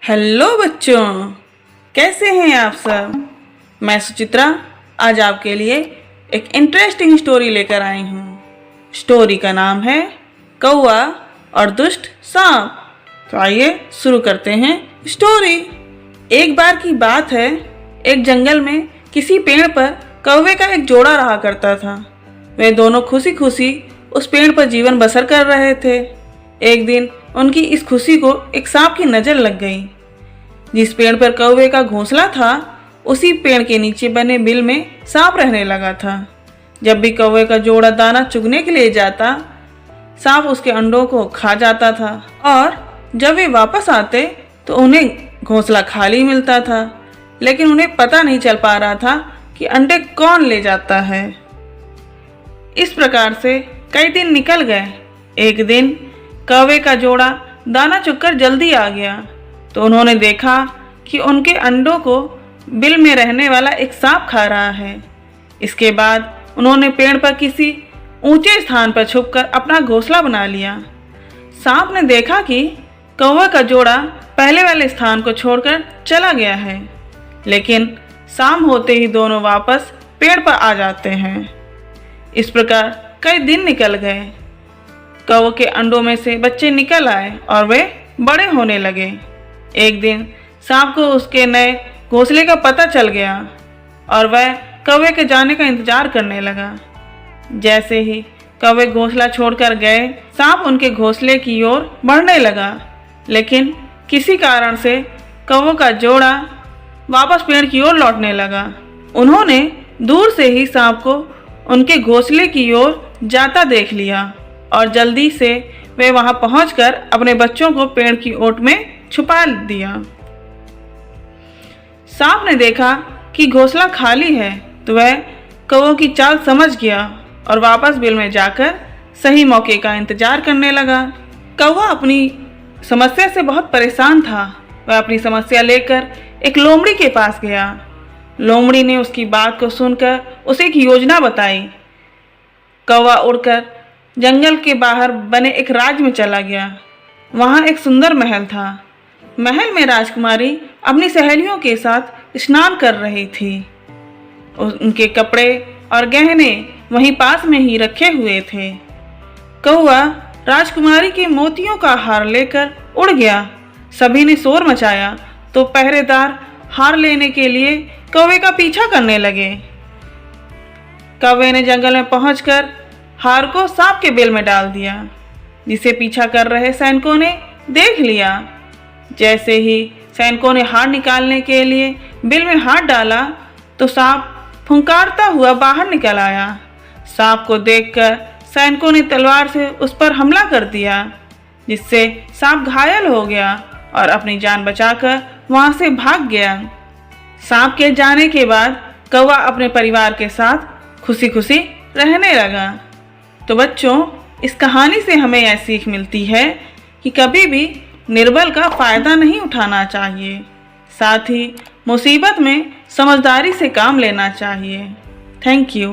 Hello बच्चों, कैसे हैं आप सब। मैं सुचित्रा आज आपके लिए एक इंटरेस्टिंग स्टोरी लेकर आई हूँ। स्टोरी का नाम है कौवा और दुष्ट सांप। तो आइए शुरू करते हैं स्टोरी। एक बार की बात है, एक जंगल में किसी पेड़ पर कौवे का एक जोड़ा रहा करता था। वे दोनों खुशी खुशी उस पेड़ पर जीवन बसर कर रहे थे। एक दिन उनकी इस खुशी को एक सांप की नज़र लग गई। जिस पेड़ पर कौवे का घोंसला था, उसी पेड़ के नीचे बने बिल में सांप रहने लगा था। जब भी कौवे का जोड़ा दाना चुगने के लिए जाता, सांप उसके अंडों को खा जाता था और जब वे वापस आते तो उन्हें घोंसला खाली मिलता था। लेकिन उन्हें पता नहीं चल पा रहा था कि अंडे कौन ले जाता है। इस प्रकार से कई दिन निकल गए। एक दिन कौवे का जोड़ा दाना चुगकर जल्दी आ गया तो उन्होंने देखा कि उनके अंडों को बिल में रहने वाला एक सांप खा रहा है। इसके बाद उन्होंने पेड़ पर किसी ऊंचे स्थान पर छुपकर अपना घोंसला बना लिया। सांप ने देखा कि कौवे का जोड़ा पहले वाले स्थान को छोड़कर चला गया है, लेकिन शाम होते ही दोनों वापस पेड़ पर आ जाते हैं। इस प्रकार कई दिन निकल गए। कौवे के अंडों में से बच्चे निकल आए और वे बड़े होने लगे। एक दिन सांप को उसके नए घोंसले का पता चल गया और वह कौवे के जाने का इंतजार करने लगा। जैसे ही कौवे घोंसला छोड़कर गए, सांप उनके घोंसले की ओर बढ़ने लगा, लेकिन किसी कारण से कौवे का जोड़ा वापस पेड़ की ओर लौटने लगा। उन्होंने दूर से ही सांप को उनके घोंसले की ओर जाता देख लिया और जल्दी से वे वहां पहुंचकर अपने बच्चों को पेड़ की ओट में छुपा दिया। सांप ने देखा कि घोंसला खाली है तो वह कौवे की चाल समझ गया और वापस बिल में जाकर सही मौके का इंतजार करने लगा। कौवा अपनी समस्या से बहुत परेशान था। वह अपनी समस्या लेकर एक लोमड़ी के पास गया। लोमड़ी ने उसकी बात को सुनकर उसे एक योजना बताई। कौवा उड़कर जंगल के बाहर बने एक राज्य में चला गया। वहाँ एक सुंदर महल था। महल में राजकुमारी अपनी सहेलियों के साथ स्नान कर रही थी। उनके कपड़े और गहने वहीं पास में ही रखे हुए थे। कौवा राजकुमारी के मोतियों का हार लेकर उड़ गया। सभी ने शोर मचाया तो पहरेदार हार लेने के लिए कौवे का पीछा करने लगे। कौवे ने जंगल में पहुंचकर हार को सांप के बिल में डाल दिया, जिसे पीछा कर रहे सैनिकों ने देख लिया। जैसे ही सैनिकों ने हार निकालने के लिए बिल में हाथ डाला तो सांप फुंकारता हुआ बाहर निकल आया। सांप को देखकर सैनिकों ने तलवार से उस पर हमला कर दिया, जिससे सांप घायल हो गया और अपनी जान बचाकर वहां से भाग गया। सांप के जाने के बाद कौवा अपने परिवार के साथ खुशी खुशी रहने लगा। तो बच्चों, इस कहानी से हमें यह सीख मिलती है कि कभी भी निर्बल का फ़ायदा नहीं उठाना चाहिए। साथ ही मुसीबत में समझदारी से काम लेना चाहिए। Thank you.